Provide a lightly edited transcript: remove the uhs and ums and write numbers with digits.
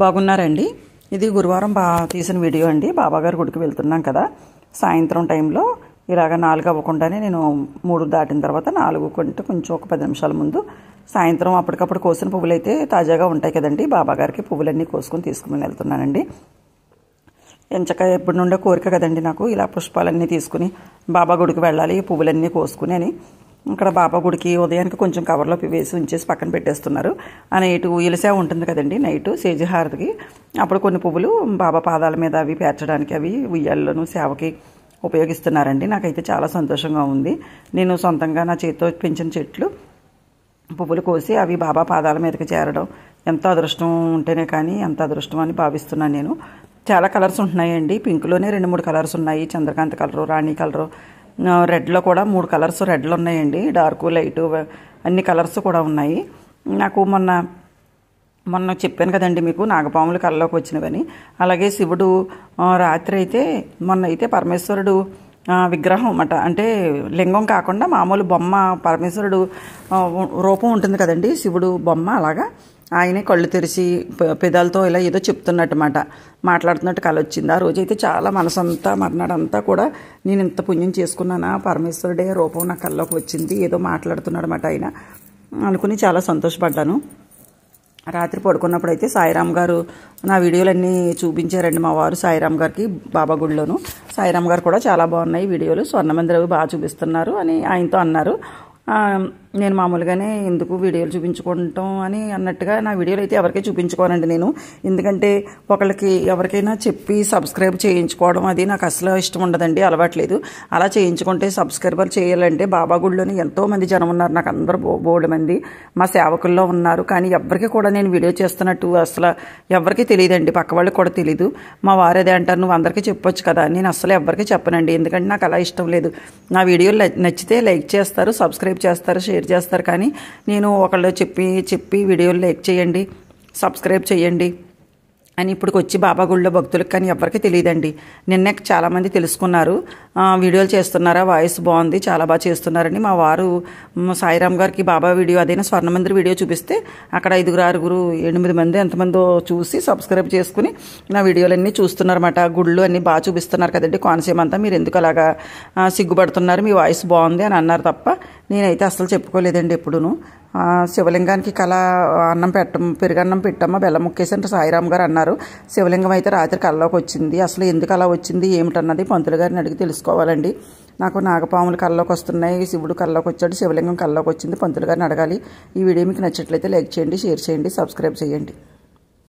బాగున్నారండి. ఇది గురువారం తీసిన వీడియో అండి. బాబాగారి గుడికి వెళ్తున్నాం కదా, సాయంత్రం టైంలో ఇలాగ 4 అవ్వకుండానే నేను 3 దాటిన తర్వాత 4 కొంటే కొంచెం ఒక 10 నిమిషాల ముందు సాయంత్రం అప్పటికప్పుడు కోసిన పువ్వులు అయితే తాజాగా ఉంటాయి కదండి. బాబాగారికి పువ్వులన్నీ కోసుకొని తీసుకుని వెళ్తున్నానండి. ఎంచక ఎప్పటి నుండో కోరిక కదండి నాకు, ఇలా పుష్పాలన్నీ తీసుకుని బాబా గుడికి వెళ్ళాలి, పువ్వులన్నీ కోసుకుని అని. ఇక్కడ బాబా గుడికి ఉదయానికి కొంచెం కవర్లో వేసి ఉంచేసి పక్కన పెట్టేస్తున్నారు. ఆ నైటు ఇలసేవ ఉంటుంది కదండి, నైటు సేజహారతికి అప్పుడు కొన్ని పువ్వులు బాబా పాదాల మీద అవి పేర్చడానికి, అవి ఉయ్యాల్లోనూ సేవకి ఉపయోగిస్తున్నారండి. నాకైతే చాలా సంతోషంగా ఉంది. నేను సొంతంగా నా చేతితో పెంచిన చెట్లు పువ్వులు కోసి అవి బాబా పాదాల మీదకి చేరడం ఎంతో అదృష్టం ఉంటేనే కానీ ఎంత అదృష్టం అని భావిస్తున్నాను నేను. చాలా కలర్స్ ఉంటున్నాయండి. పింక్లోనే 2-3 కలర్స్ ఉన్నాయి, చంద్రకాంత్ కలరు, రాణి కలరు, రెడ్లో కూడా 3 కలర్స్ రెడ్లు ఉన్నాయండి, డార్క్ లైటు అన్ని కలర్స్ కూడా ఉన్నాయి. నాకు మొన్న చెప్పాను కదండి మీకు, నాగపాములు కళ్ళలోకి వచ్చినవని. అలాగే శివుడు రాత్రి అయితే మొన్న అయితే పరమేశ్వరుడు విగ్రహం అన్నమాట, అంటే లింగం కాకుండా మామూలు బొమ్మ, పరమేశ్వరుడు రూపం ఉంటుంది కదండి శివుడు బొమ్మ, అలాగా ఆయనే కళ్ళు తెరిచి పెదాలతో ఇలా ఏదో చెప్తున్నట్టుమాట, మాట్లాడుతున్నట్టు కళ వచ్చింది. ఆ రోజైతే చాలా మనసంతా మర్నాడంతా కూడా నేను ఇంత పుణ్యం చేసుకున్నానా, పరమేశ్వరుడే రూపం నా కళ్ళలోకి వచ్చింది, ఏదో మాట్లాడుతున్నాడు అన్నమాట ఆయన అనుకుని చాలా సంతోషపడ్డాను. రాత్రి పడుకున్నప్పుడు అయితే సాయిరామ్ గారు నా వీడియోలన్నీ చూపించారండి మా వారు, సాయిరామ్ గారికి బాబా గుడిలోను. సాయిరామ్ గారు కూడా చాలా బాగున్నాయి వీడియోలు, స్వర్ణమందిరవి బాగా చూపిస్తున్నారు అని ఆయనతో అన్నారు. నేను మామూలుగానే ఎందుకు వీడియోలు చూపించుకుంటాం అని అన్నట్టుగా నా వీడియోలు అయితే ఎవరికీ చూపించుకోనండి నేను. ఎందుకంటే ఒకళ్ళకి ఎవరికైనా చెప్పి సబ్స్క్రైబ్ చేయించుకోవడం అది నాకు అసలు ఇష్టం ఉండదండి, అలవాట్లేదు. అలా చేయించుకుంటే సబ్స్క్రైబర్ చేయాలంటే బాబా గుడిలోని ఎంతోమంది జనం ఉన్నారు, నాకు అందరూ బోల్డ్ మంది మా సేవకుల్లో ఉన్నారు. కానీ ఎవరికి కూడా నేను వీడియో చేస్తున్నట్టు అసలు ఎవరికీ తెలియదండి, పక్క వాళ్ళకి కూడా తెలీదు. మా వారు అదే అంటారు, నువ్వు అందరికీ చెప్పొచ్చు కదా. నేను అసలు ఎవరికీ చెప్పనండి, ఎందుకంటే నాకు అలా ఇష్టం లేదు. నా వీడియోలు నచ్చితే లైక్ చేస్తారు, సబ్స్క్రైబ్ చేస్తారు, షేర్ చేస్తారు. కానీ నేను ఒకళ్ళు చెప్పి వీడియోలు లైక్ చేయండి, సబ్స్క్రైబ్ చేయండి అని ఇప్పటికి వచ్చి బాబా గుళ్ళో భక్తులకు కానీ ఎవరికి తెలియదండి. నిన్నే చాలామంది తెలుసుకున్నారు, వీడియోలు చేస్తున్నారా, వాయిస్ బాగుంది, చాలా బాగా చేస్తున్నారని. మా వారు సాయిరామ్ గారికి బాబా వీడియో అదైనా స్వర్ణమందిర్ వీడియో చూపిస్తే అక్కడ 5, 6, 8 మంది ఎంతమందో చూసి సబ్స్క్రైబ్ చేసుకుని నా వీడియోలన్నీ చూస్తున్నారన్నమాట. గుళ్ళు అన్నీ బాగా చూపిస్తున్నారు కదండి, కోనసీమ అంతా, మీరు ఎందుకు అలాగా సిగ్గుపడుతున్నారు, మీ వాయిస్ బాగుంది అని అన్నారు తప్ప నేనైతే అసలు చెప్పుకోలేదండి ఎప్పుడూను. శివలింగానికి పెరుగన్నం పెట్టమ్మా, బెల్లం ముక్కేసి సాయిరామ్ గారు అన్నారు. శివలింగం అయితే రాత్రి కళ్ళలోకి వచ్చింది. అసలు ఎందుకు అలా వచ్చింది ఏమిటన్నది పంతులు గారిని అడిగి తెలుసుకోవాలండి. నాకు నాగపాములు కళ్ళలోకి వస్తున్నాయి, శివుడు కళ్ళలోకి వచ్చాడు, శివలింగం కళ్ళలోకి వచ్చింది, పంతులు గారిని అడగాలి. ఈ వీడియో మీకు నచ్చట్లయితే లైక్ చేయండి, షేర్ చేయండి, సబ్స్క్రైబ్ చేయండి.